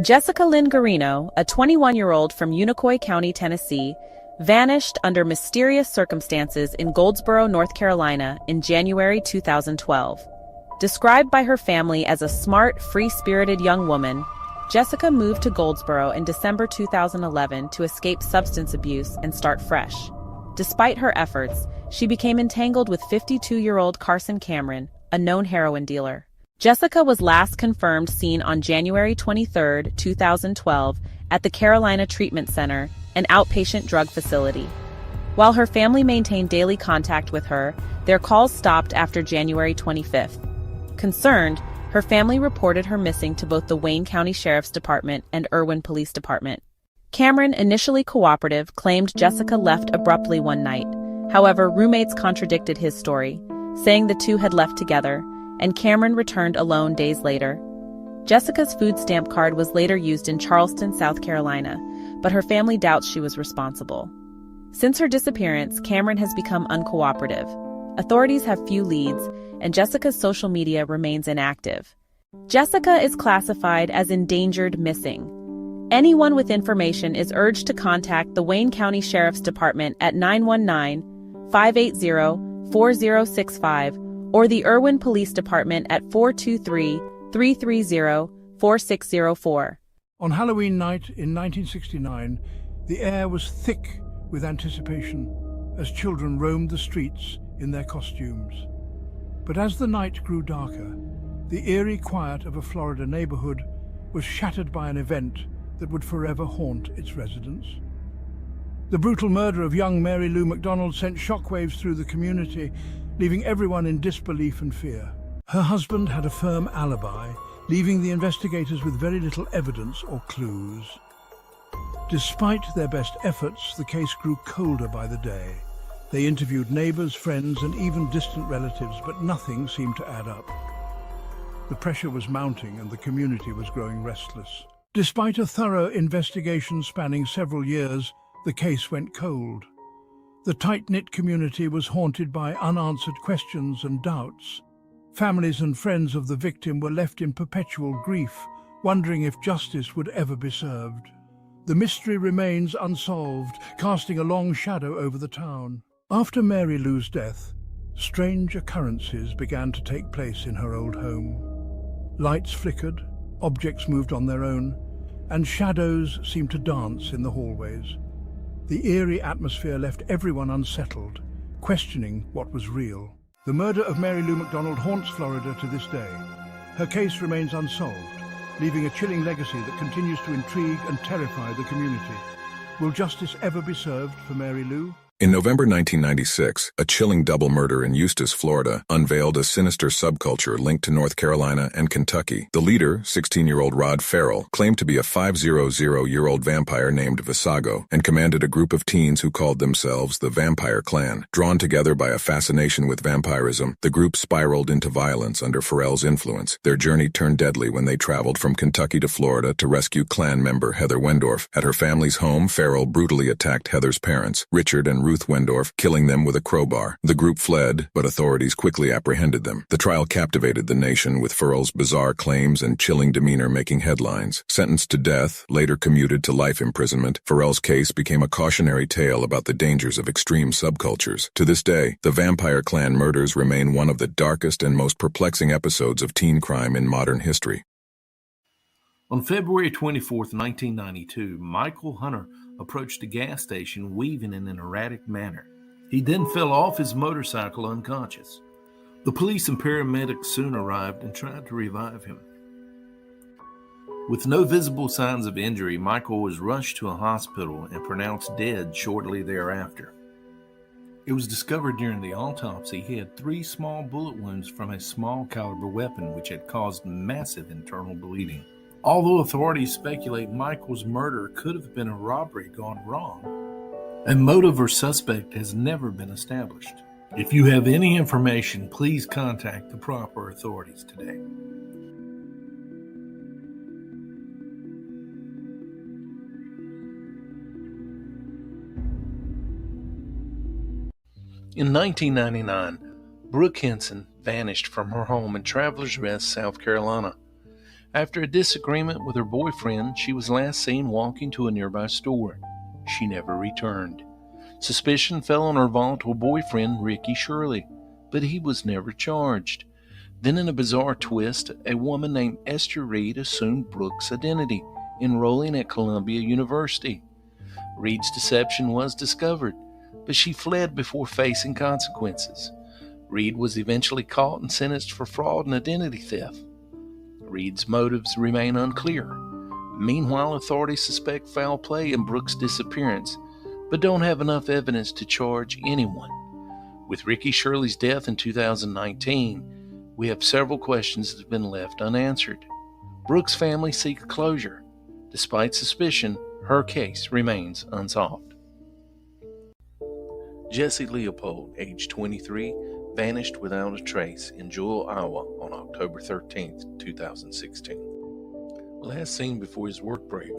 Jessica Lynn Garino, a 21-year-old from Unicoi County, Tennessee, vanished under mysterious circumstances in Goldsboro, North Carolina in January 2012. Described by her family as a smart, free-spirited young woman, Jessica moved to Goldsboro in December 2011 to escape substance abuse and start fresh. Despite her efforts, she became entangled with 52-year-old Carson Cameron, a known heroin dealer. Jessica was last confirmed seen on January 23, 2012, at the Carolina Treatment Center, an outpatient drug facility. While her family maintained daily contact with her, their calls stopped after January 25. Concerned, her family reported her missing to both the Wayne County Sheriff's Department and Irwin Police Department. Cameron, initially cooperative, claimed Jessica left abruptly one night. However, roommates contradicted his story, saying the two had left together, and Cameron returned alone days later. Jessica's food stamp card was later used in Charleston, South Carolina, but her family doubts she was responsible. Since her disappearance, Cameron has become uncooperative. Authorities have few leads, and Jessica's social media remains inactive. Jessica is classified as endangered missing. Anyone with information is urged to contact the Wayne County Sheriff's Department at 919-580-4065 or the Irwin Police Department at 423-330-4604. On Halloween night in 1969, the air was thick with anticipation as children roamed the streets in their costumes. But as the night grew darker, the eerie quiet of a Florida neighborhood was shattered by an event that would forever haunt its residents. The brutal murder of young Mary Lou McDonald sent shockwaves through the community, leaving everyone in disbelief and fear. Her husband had a firm alibi, leaving the investigators with very little evidence or clues. Despite their best efforts, the case grew colder by the day. They interviewed neighbors, friends, and even distant relatives, but nothing seemed to add up. The pressure was mounting and the community was growing restless. Despite a thorough investigation spanning several years, the case went cold. The tight-knit community was haunted by unanswered questions and doubts. Families and friends of the victim were left in perpetual grief, wondering if justice would ever be served. The mystery remains unsolved, casting a long shadow over the town. After Mary Lou's death, strange occurrences began to take place in her old home. Lights flickered, objects moved on their own, and shadows seemed to dance in the hallways. The eerie atmosphere left everyone unsettled, questioning what was real. The murder of Mary Lou McDonald haunts Florida to this day. Her case remains unsolved, leaving a chilling legacy that continues to intrigue and terrify the community. Will justice ever be served for Mary Lou? In November 1996, a chilling double murder in Eustis, Florida, unveiled a sinister subculture linked to North Carolina and Kentucky. The leader, 16-year-old Rod Farrell, claimed to be a 500-year-old vampire named Visago and commanded a group of teens who called themselves the Vampire Clan. Drawn together by a fascination with vampirism, the group spiraled into violence under Farrell's influence. Their journey turned deadly when they traveled from Kentucky to Florida to rescue Clan member Heather Wendorf. At her family's home, Farrell brutally attacked Heather's parents, Richard and Ruth Wendorf, killing them with a crowbar. The group fled, but authorities quickly apprehended them. The trial captivated the nation, with Farrell's bizarre claims and chilling demeanor making headlines. Sentenced to death, later commuted to life imprisonment, Farrell's case became a cautionary tale about the dangers of extreme subcultures. To this day, the Vampire Clan murders remain one of the darkest and most perplexing episodes of teen crime in modern history. On February 24, 1992, Michael Hunter approached a gas station weaving in an erratic manner. He then fell off his motorcycle unconscious. The police and paramedics soon arrived and tried to revive him. With no visible signs of injury, Michael was rushed to a hospital and pronounced dead shortly thereafter. It was discovered during the autopsy he had 3 small bullet wounds from a small caliber weapon which had caused massive internal bleeding. Although authorities speculate Michael's murder could have been a robbery gone wrong, a motive or suspect has never been established. If you have any information, please contact the proper authorities today. In 1999, Brooke Henson vanished from her home in Travelers Rest, South Carolina. After a disagreement with her boyfriend, she was last seen walking to a nearby store. She never returned. Suspicion fell on her volatile boyfriend, Ricky Shirley, but he was never charged. Then, in a bizarre twist, a woman named Esther Reed assumed Brooks' identity, enrolling at Columbia University. Reed's deception was discovered, but she fled before facing consequences. Reed was eventually caught and sentenced for fraud and identity theft. Reed's motives remain unclear. Meanwhile, authorities suspect foul play in Brooks' disappearance, but don't have enough evidence to charge anyone. With Ricky Shirley's death in 2019, we have several questions that have been left unanswered. Brooks' family seeks closure. Despite suspicion, her case remains unsolved. Jesse Leopold, age 23, vanished without a trace in Jewell, Iowa on October 13, 2016. Last seen before his work break.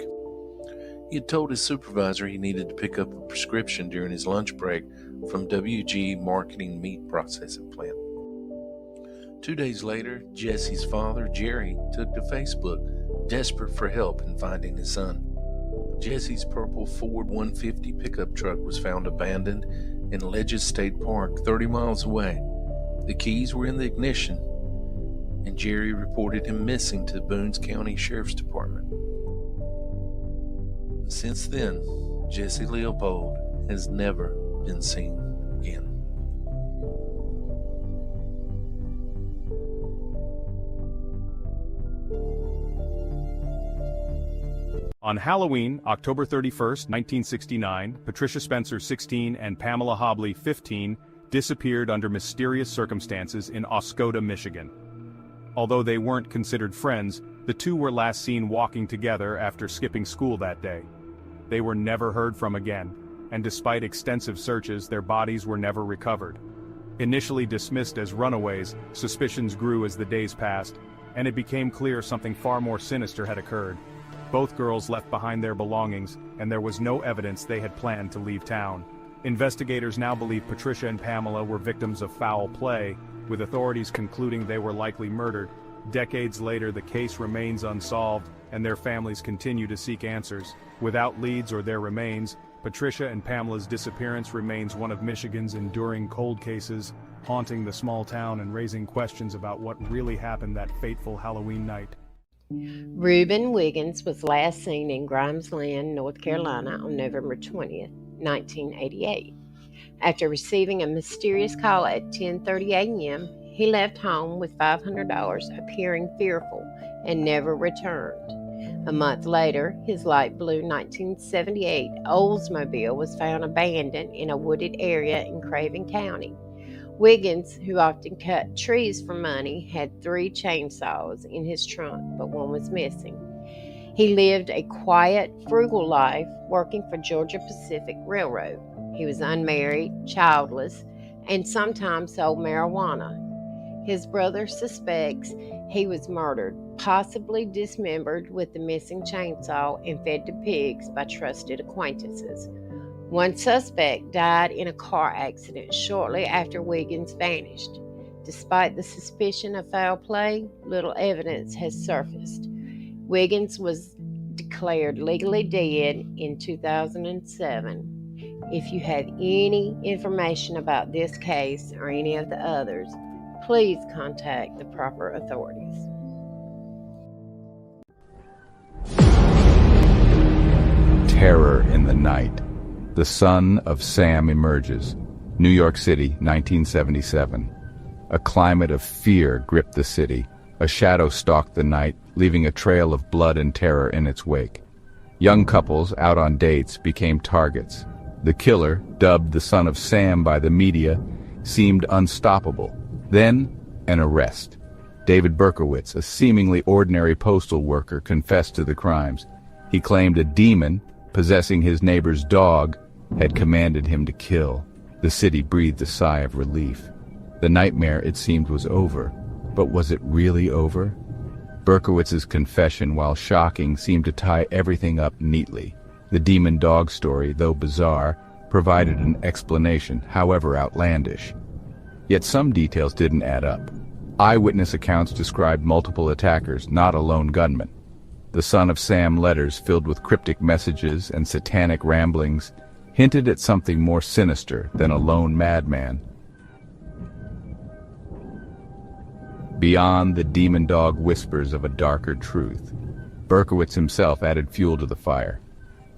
He had told his supervisor he needed to pick up a prescription during his lunch break from WG Marketing Meat Processing Plant. 2 days later, Jesse's father, Jerry, took to Facebook, desperate for help in finding his son. Jesse's purple Ford 150 pickup truck was found abandoned in Ledges State Park, 30 miles away. The keys were in the ignition, and Jerry reported him missing to the Boones County Sheriff's Department. Since then, Jesse Leopold has never been seen again. On Halloween, October 31st, 1969, Patricia Spencer, 16, and Pamela Hobley, 15, disappeared under mysterious circumstances in Oscoda, Michigan. Although they weren't considered friends, the two were last seen walking together after skipping school that day. They were never heard from again, and despite extensive searches, their bodies were never recovered. Initially dismissed as runaways, suspicions grew as the days passed, and it became clear something far more sinister had occurred. Both girls left behind their belongings, and there was no evidence they had planned to leave town. Investigators now believe Patricia and Pamela were victims of foul play, with authorities concluding they were likely murdered. Decades later, the case remains unsolved, and their families continue to seek answers. Without leads or their remains, Patricia and Pamela's disappearance remains one of Michigan's enduring cold cases, haunting the small town and raising questions about what really happened that fateful Halloween night. Reuben Wiggins was last seen in Grimesland, North Carolina on November 20th, 1988. After receiving a mysterious call at 10:30 a.m., he left home with $500, appearing fearful, and never returned. A month later, his light blue 1978 Oldsmobile was found abandoned in a wooded area in Craven County. Wiggins, who often cut trees for money, had 3 chainsaws in his trunk, but one was missing. He lived a quiet, frugal life, working for Georgia Pacific Railroad. He was unmarried, childless, and sometimes sold marijuana. His brother suspects he was murdered, possibly dismembered with the missing chainsaw and fed to pigs by trusted acquaintances. One suspect died in a car accident shortly after Wiggins vanished. Despite the suspicion of foul play, little evidence has surfaced. Wiggins was declared legally dead in 2007. If you have any information about this case or any of the others, please contact the proper authorities. Terror in the night. The son of Sam emerges. New York City, 1977. A climate of fear gripped the city. A shadow stalked the night, leaving a trail of blood and terror in its wake. Young couples out on dates became targets. The killer, dubbed the son of Sam by the media, seemed unstoppable. Then, an arrest. David Berkowitz, a seemingly ordinary postal worker, confessed to the crimes. He claimed a demon, possessing his neighbor's dog, had commanded him to kill. The city breathed a sigh of relief. The nightmare, it seemed, was over. But was it really over? Berkowitz's confession, while shocking, seemed to tie everything up neatly. The demon dog story, though bizarre, provided an explanation, however outlandish. Yet some details didn't add up. Eyewitness accounts described multiple attackers, not a lone gunman. The Son of Sam letters filled with cryptic messages and satanic ramblings hinted at something more sinister than a lone madman. Beyond the demon dog whispers of a darker truth, Berkowitz himself added fuel to the fire.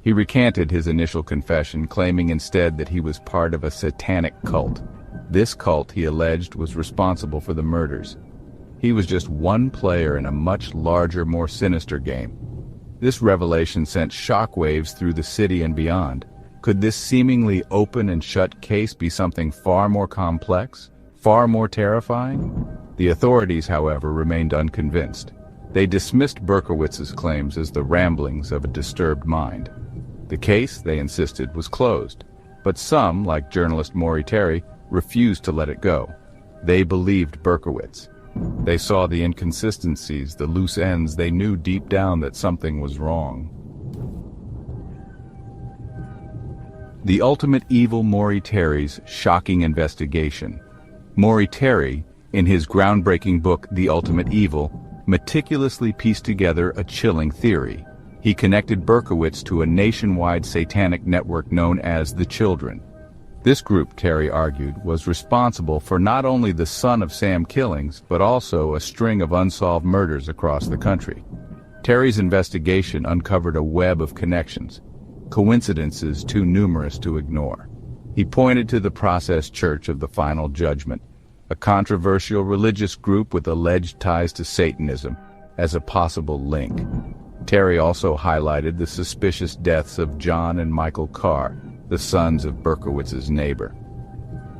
He recanted his initial confession, claiming instead that he was part of a satanic cult. This cult, he alleged, was responsible for the murders. He was just one player in a much larger, more sinister game. This revelation sent shockwaves through the city and beyond. Could this seemingly open and shut case be something far more complex, far more terrifying? The authorities, however, remained unconvinced. They dismissed Berkowitz's claims as the ramblings of a disturbed mind. The case, they insisted, was closed, but some, like journalist Maury Terry, refused to let it go. They believed Berkowitz. They saw the inconsistencies, the loose ends. They knew deep down that something was wrong. The ultimate evil Maury Terry's shocking investigation. Maury Terry, in his groundbreaking book, The Ultimate Evil, meticulously pieced together a chilling theory. He connected Berkowitz to a nationwide satanic network known as the Children. This group, Terry argued, was responsible for not only the Son of Sam killings, but also a string of unsolved murders across the country. Terry's investigation uncovered a web of connections, coincidences too numerous to ignore. He pointed to the Process Church of the Final Judgment, a controversial religious group with alleged ties to Satanism, as a possible link. Terry also highlighted the suspicious deaths of John and Michael Carr, the sons of Berkowitz's neighbor.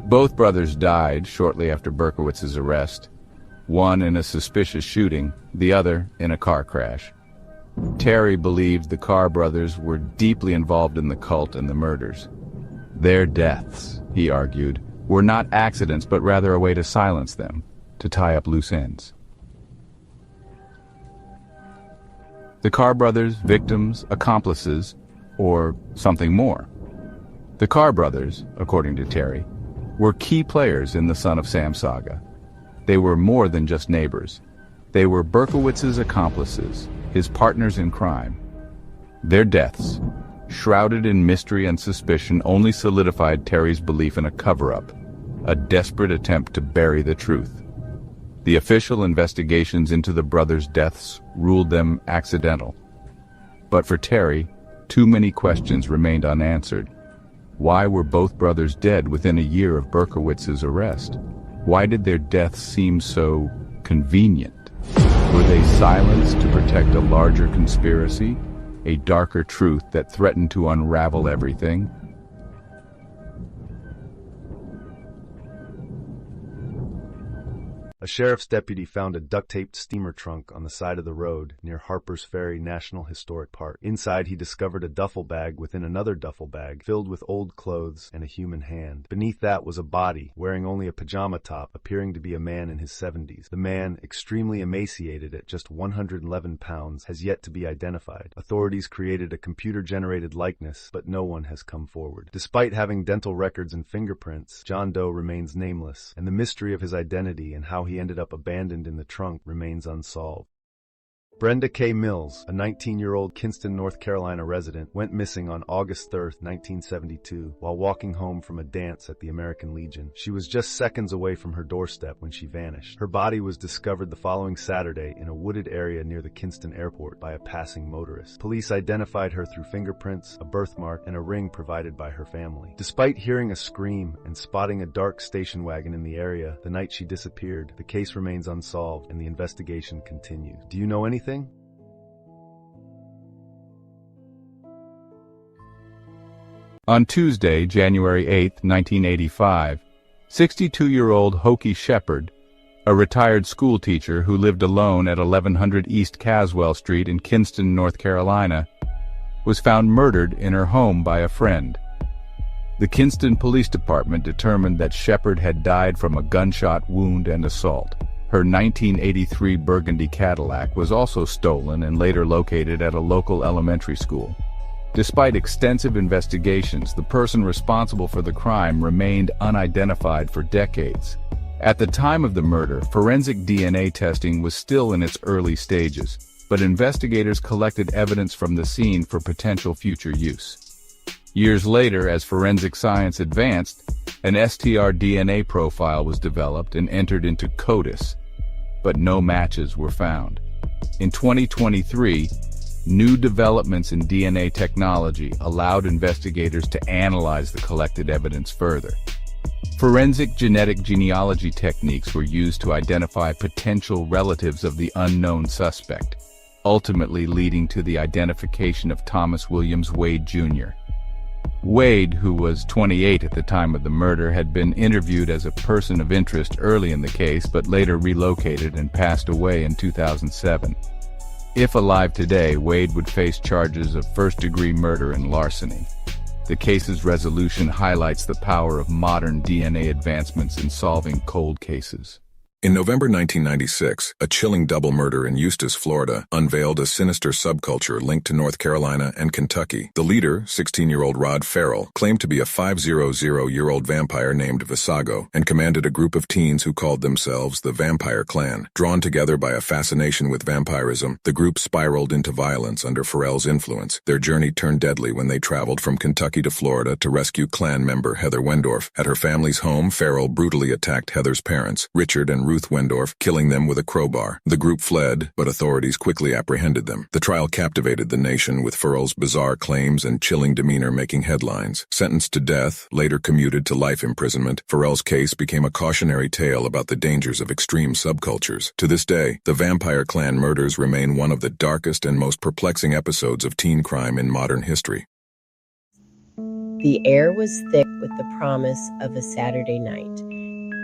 Both brothers died shortly after Berkowitz's arrest, one in a suspicious shooting, the other in a car crash. Terry believed the Carr brothers were deeply involved in the cult and the murders. Their deaths, he argued, were not accidents but rather a way to silence them, to tie up loose ends. The Carr brothers, victims, accomplices, or something more. The Carr brothers, according to Terry, were key players in the Son of Sam saga. They were more than just neighbors. They were Berkowitz's accomplices, his partners in crime. Their deaths, shrouded in mystery and suspicion, only solidified Terry's belief in a cover-up, a desperate attempt to bury the truth. The official investigations into the brothers' deaths ruled them accidental. But for Terry, too many questions remained unanswered. Why were both brothers dead within a year of Berkowitz's arrest? Why did their deaths seem so convenient? Were they silenced to protect a larger conspiracy, a darker truth that threatened to unravel everything? A sheriff's deputy found a duct-taped steamer trunk on the side of the road near Harper's Ferry National Historic Park. Inside, he discovered a duffel bag within another duffel bag filled with old clothes and a human hand. Beneath that was a body, wearing only a pajama top, appearing to be a man in his 70s. The man, extremely emaciated at just 111 pounds, has yet to be identified. Authorities created a computer-generated likeness, but no one has come forward. Despite having dental records and fingerprints, John Doe remains nameless, and the mystery of his identity and how he ended up abandoned in the trunk remains unsolved. Brenda K. Mills, a 19-year-old Kinston, North Carolina resident, went missing on August 3, 1972, while walking home from a dance at the American Legion. She was just seconds away from her doorstep when she vanished. Her body was discovered the following Saturday in a wooded area near the Kinston airport by a passing motorist. Police identified her through fingerprints, a birthmark, and a ring provided by her family. Despite hearing a scream and spotting a dark station wagon in the area the night she disappeared, the case remains unsolved and the investigation continues. Do you know anything? On Tuesday, January 8, 1985, 62-year-old Hokie Shepard, a retired schoolteacher who lived alone at 1100 East Caswell Street in Kinston, North Carolina, was found murdered in her home by a friend. The Kinston Police Department determined that Shepard had died from a gunshot wound and assault. Her 1983 Burgundy Cadillac was also stolen and later located at a local elementary school. Despite extensive investigations, the person responsible for the crime remained unidentified for decades. At the time of the murder, forensic DNA testing was still in its early stages, but investigators collected evidence from the scene for potential future use. Years later, as forensic science advanced, an STR-DNA profile was developed and entered into CODIS, but no matches were found. In 2023, new developments in DNA technology allowed investigators to analyze the collected evidence further. Forensic genetic genealogy techniques were used to identify potential relatives of the unknown suspect, ultimately leading to the identification of Thomas Williams Wade Jr. Wade, who was 28 at the time of the murder, had been interviewed as a person of interest early in the case but later relocated and passed away in 2007. If alive today, Wade would face charges of first-degree murder and larceny. The case's resolution highlights the power of modern DNA advancements in solving cold cases. In November 1996, a chilling double murder in Eustis, Florida, unveiled a sinister subculture linked to North Carolina and Kentucky. The leader, 16-year-old Rod Farrell, claimed to be a 500-year-old vampire named Visago and commanded a group of teens who called themselves the Vampire Clan. Drawn together by a fascination with vampirism, the group spiraled into violence under Farrell's influence. Their journey turned deadly when they traveled from Kentucky to Florida to rescue Clan member Heather Wendorf. At her family's home, Farrell brutally attacked Heather's parents, Richard and Ruth Wendorf, killing them with a crowbar. The group fled, but authorities quickly apprehended them. The trial captivated the nation, with Farrell's bizarre claims and chilling demeanor making headlines. Sentenced to death, later commuted to life imprisonment, Farrell's case became a cautionary tale about the dangers of extreme subcultures. To this day, the Vampire Clan murders remain one of the darkest and most perplexing episodes of teen crime in modern history. The air was thick with the promise of a Saturday night.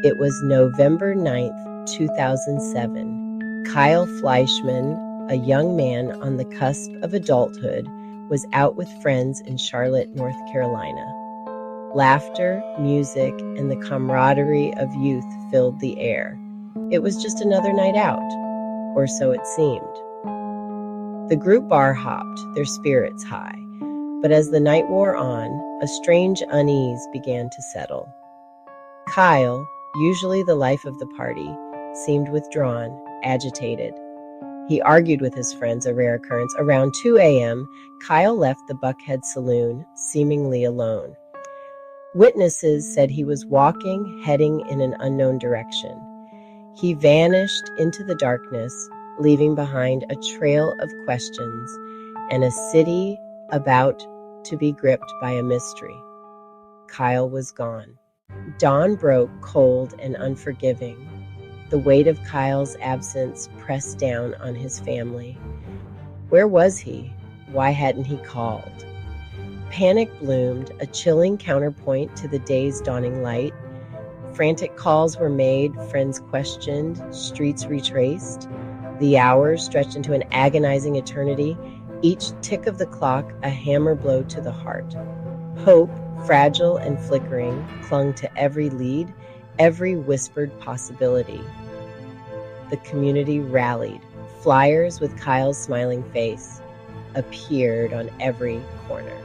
It was November 9th, 2007. Kyle Fleischman, a young man on the cusp of adulthood, was out with friends in Charlotte, North Carolina. Laughter, music, and the camaraderie of youth filled the air. It was just another night out, or so it seemed. The group bar hopped, their spirits high, but as the night wore on, a strange unease began to settle. Kyle, usually the life of the party, seemed withdrawn, agitated. He argued with his friends, a rare occurrence. Around 2 a.m., Kyle left the Buckhead Saloon, seemingly alone. Witnesses said he was walking, heading in an unknown direction. He vanished into the darkness, leaving behind a trail of questions and a city about to be gripped by a mystery. Kyle was gone. Dawn broke cold and unforgiving. The weight of Kyle's absence pressed down on his family. Where was he? Why hadn't he called? Panic bloomed, a chilling counterpoint to the day's dawning light. Frantic calls were made, friends questioned, streets retraced. The hours stretched into an agonizing eternity, each tick of the clock a hammer blow to the heart. Hope, fragile and flickering, clung to every lead, every whispered possibility. The community rallied. Flyers with Kyle's smiling face appeared on every corner.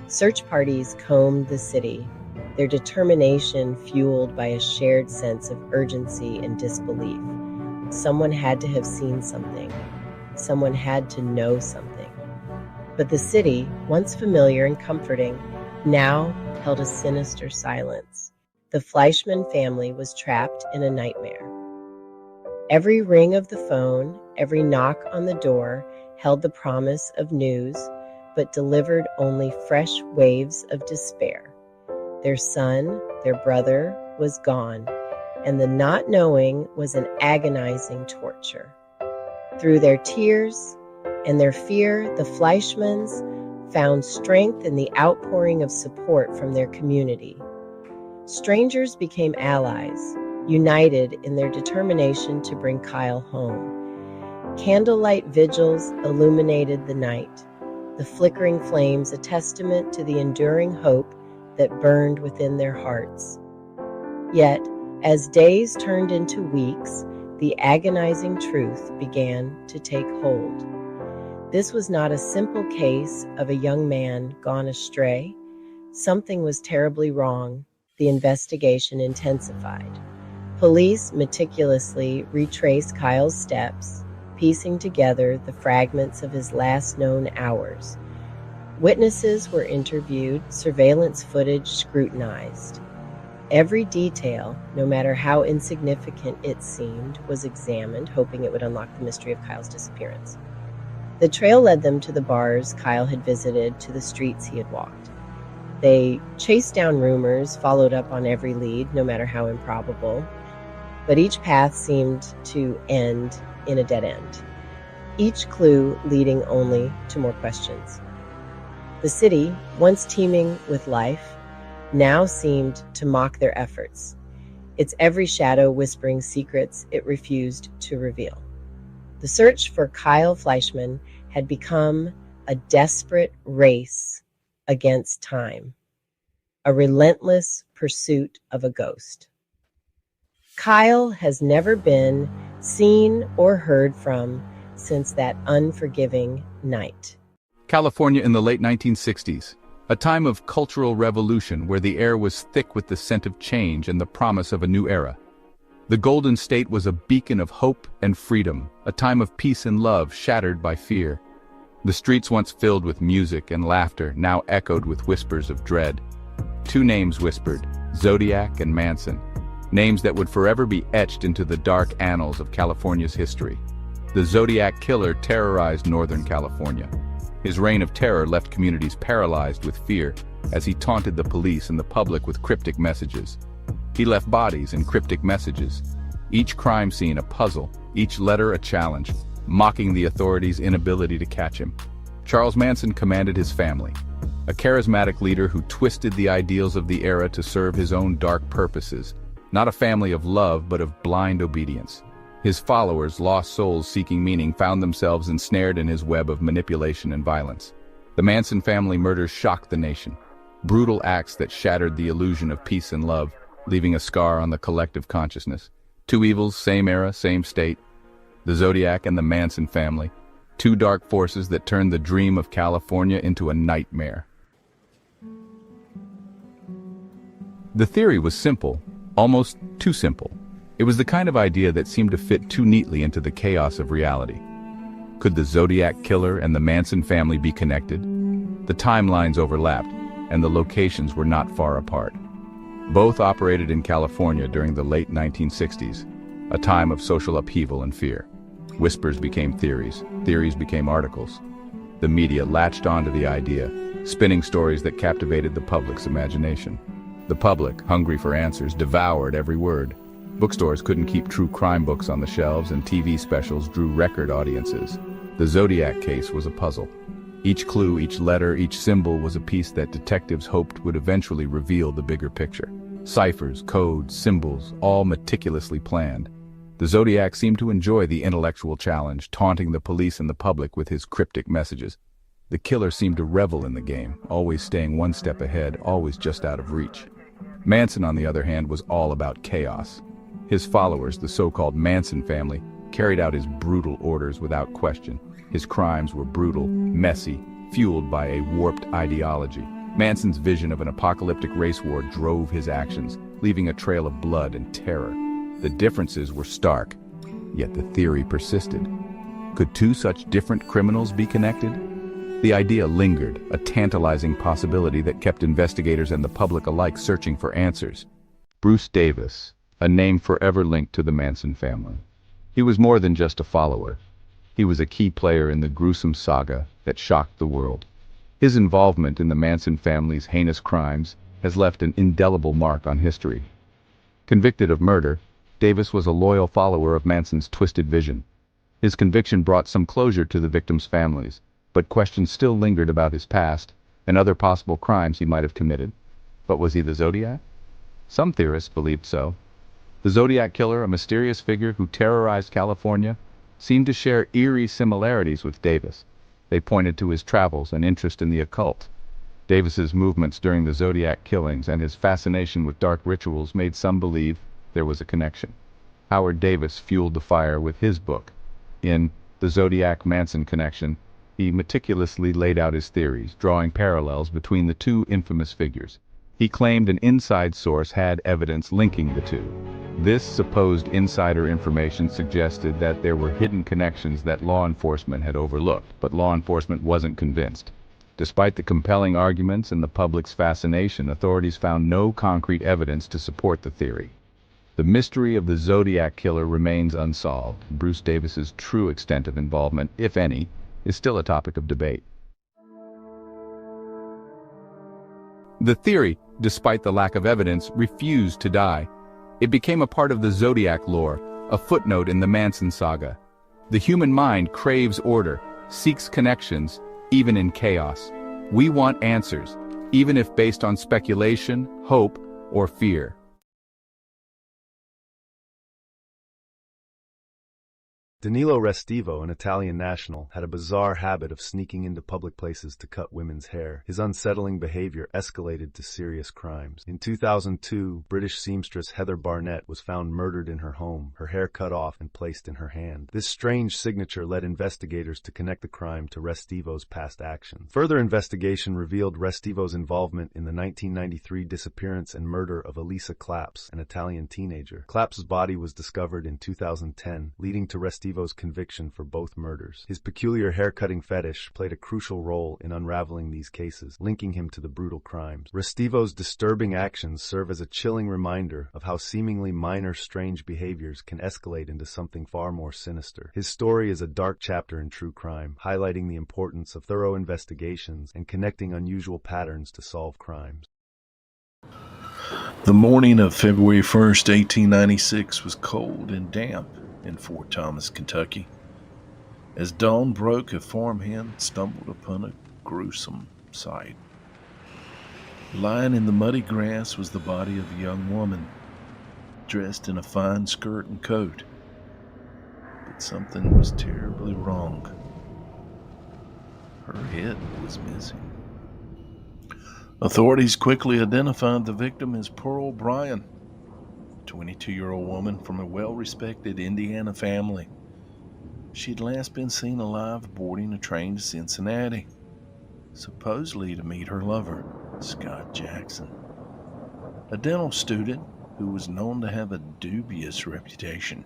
Search parties combed the city, their determination fueled by a shared sense of urgency and disbelief. Someone had to have seen something. Someone had to know something. But the city, once familiar and comforting, now held a sinister silence. The Fleischman family was trapped in a nightmare. Every ring of the phone, every knock on the door held the promise of news, but delivered only fresh waves of despair. Their son, their brother, was gone, and the not knowing was an agonizing torture. Through their tears and their fear, the Fleischmans found strength in the outpouring of support from their community. Strangers became allies, united in their determination to bring Kyle home. Candlelight vigils illuminated the night, the flickering flames a testament to the enduring hope that burned within their hearts. Yet, as days turned into weeks, the agonizing truth began to take hold. This was not a simple case of a young man gone astray. Something was terribly wrong. The investigation intensified. Police meticulously retraced Kyle's steps, piecing together the fragments of his last known hours. Witnesses were interviewed, surveillance footage scrutinized. Every detail, no matter how insignificant it seemed, was examined, hoping it would unlock the mystery of Kyle's disappearance. The trail led them to the bars Kyle had visited, to the streets he had walked. They chased down rumors, followed up on every lead, no matter how improbable, but each path seemed to end in a dead end, each clue leading only to more questions. The city, once teeming with life, now seemed to mock their efforts, its every shadow whispering secrets it refused to reveal. The search for Kyle Fleischman had become a desperate race against time, a relentless pursuit of a ghost. Kyle has never been seen or heard from since that unforgiving night. California in the late 1960s, a time of cultural revolution where the air was thick with the scent of change and the promise of a new era. The Golden State was a beacon of hope and freedom, a time of peace and love shattered by fear. The streets once filled with music and laughter now echoed with whispers of dread. Two names whispered, Zodiac and Manson, names that would forever be etched into the dark annals of California's history. The Zodiac killer terrorized Northern California. His reign of terror left communities paralyzed with fear as he taunted the police and the public with cryptic messages. He left bodies and cryptic messages, each crime scene a puzzle, each letter a challenge, mocking the authorities' inability to catch him. Charles Manson commanded his family, a charismatic leader who twisted the ideals of the era to serve his own dark purposes, not a family of love but of blind obedience. His followers, lost souls seeking meaning, found themselves ensnared in his web of manipulation and violence. The Manson family murders shocked the nation, brutal acts that shattered the illusion of peace and love, leaving a scar on the collective consciousness. Two evils, same era, same state. The Zodiac and the Manson family, two dark forces that turned the dream of California into a nightmare. The theory was simple, almost too simple. It was the kind of idea that seemed to fit too neatly into the chaos of reality. Could the Zodiac killer and the Manson family be connected? The timelines overlapped, and the locations were not far apart. Both operated in California during the late 1960s, a time of social upheaval and fear. Whispers became theories, theories became articles. The media latched onto the idea, spinning stories that captivated the public's imagination. The public, hungry for answers, devoured every word. Bookstores couldn't keep true crime books on the shelves, and TV specials drew record audiences. The Zodiac case was a puzzle. Each clue, each letter, each symbol was a piece that detectives hoped would eventually reveal the bigger picture. Ciphers, codes, symbols, all meticulously planned. The Zodiac seemed to enjoy the intellectual challenge, taunting the police and the public with his cryptic messages. The killer seemed to revel in the game, always staying one step ahead, always just out of reach. Manson, on the other hand, was all about chaos. His followers, the so-called Manson family, carried out his brutal orders without question. His crimes were brutal, messy, fueled by a warped ideology. Manson's vision of an apocalyptic race war drove his actions, leaving a trail of blood and terror. The differences were stark, yet the theory persisted. Could two such different criminals be connected? The idea lingered, a tantalizing possibility that kept investigators and the public alike searching for answers. Bruce Davis, a name forever linked to the Manson family. He was more than just a follower. He was a key player in the gruesome saga that shocked the world. His involvement in the Manson family's heinous crimes has left an indelible mark on history. Convicted of murder, Davis was a loyal follower of Manson's twisted vision. His conviction brought some closure to the victims' families, but questions still lingered about his past and other possible crimes he might have committed. But was he the Zodiac? Some theorists believed so. The Zodiac killer, a mysterious figure who terrorized California, seemed to share eerie similarities with Davis. They pointed to his travels and interest in the occult. Davis's movements during the Zodiac killings and his fascination with dark rituals made some believe there was a connection. Howard Davis fueled the fire with his book. In The Zodiac-Manson Connection, he meticulously laid out his theories, drawing parallels between the two infamous figures. He claimed an inside source had evidence linking the two. This supposed insider information suggested that there were hidden connections that law enforcement had overlooked, but law enforcement wasn't convinced. Despite the compelling arguments and the public's fascination, authorities found no concrete evidence to support the theory. The mystery of the Zodiac Killer remains unsolved. Bruce Davis's true extent of involvement, if any, is still a topic of debate. The theory, despite the lack of evidence, refused to die. It became a part of the Zodiac lore, a footnote in the Manson saga. The human mind craves order, seeks connections, even in chaos. We want answers, even if based on speculation, hope, or fear. Danilo Restivo, an Italian national, had a bizarre habit of sneaking into public places to cut women's hair. His unsettling behavior escalated to serious crimes. In 2002, British seamstress Heather Barnett was found murdered in her home, her hair cut off and placed in her hand. This strange signature led investigators to connect the crime to Restivo's past actions. Further investigation revealed Restivo's involvement in the 1993 disappearance and murder of Elisa Claps, an Italian teenager. Claps's body was discovered in 2010, leading to Restivo's conviction for both murders. His peculiar haircutting fetish played a crucial role in unraveling these cases, linking him to the brutal crimes. Restivo's disturbing actions serve as a chilling reminder of how seemingly minor strange behaviors can escalate into something far more sinister. His story is a dark chapter in true crime, highlighting the importance of thorough investigations and connecting unusual patterns to solve crimes. The morning of February 1st, 1896 was cold and damp in Fort Thomas, Kentucky. As dawn broke, a farmhand stumbled upon a gruesome sight. Lying in the muddy grass was the body of a young woman, dressed in a fine skirt and coat. But something was terribly wrong. Her head was missing. Authorities quickly identified the victim as Pearl Bryan, a 22-year-old woman from a well-respected Indiana family. She had last been seen alive boarding a train to Cincinnati, supposedly to meet her lover, Scott Jackson, a dental student who was known to have a dubious reputation.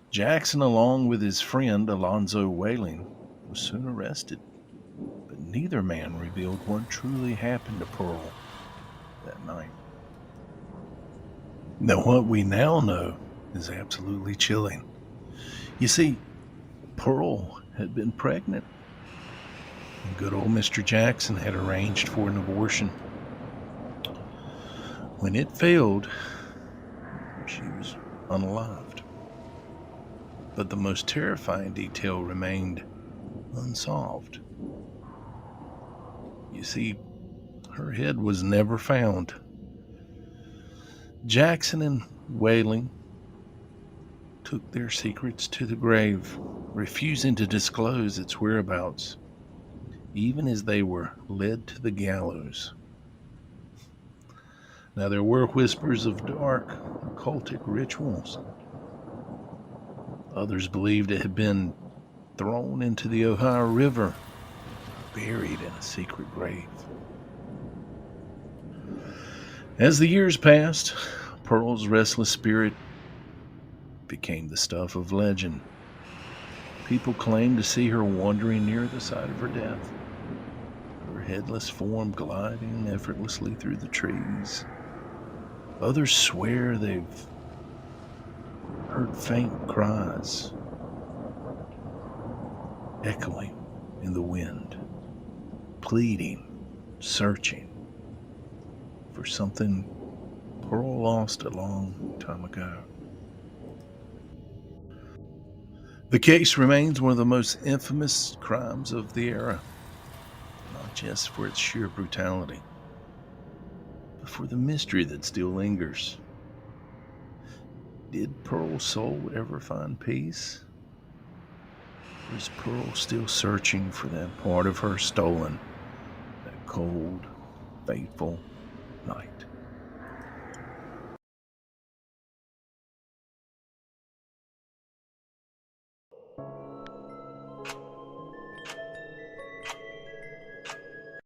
Jackson, along with his friend Alonzo Whaling, was soon arrested, but neither man revealed what truly happened to Pearl that night. Now, what we now know is absolutely chilling. You see, Pearl had been pregnant. And good old Mr. Jackson had arranged for an abortion. When it failed, she was unalived. But the most terrifying detail remained unsolved. You see, her head was never found. Jackson and Whaling took their secrets to the grave, refusing to disclose its whereabouts, even as they were led to the gallows. Now, there were whispers of dark, occultic rituals. Others believed it had been thrown into the Ohio River, buried in a secret grave. As the years passed, Pearl's restless spirit became the stuff of legend. People claimed to see her wandering near the site of her death, her headless form gliding effortlessly through the trees. Others swear they've heard faint cries echoing in the wind, pleading, searching for something Pearl lost a long time ago. The case remains one of the most infamous crimes of the era, not just for its sheer brutality, but for the mystery that still lingers. Did Pearl's soul ever find peace? Or is Pearl still searching for that part of her stolen, that cold, fateful night?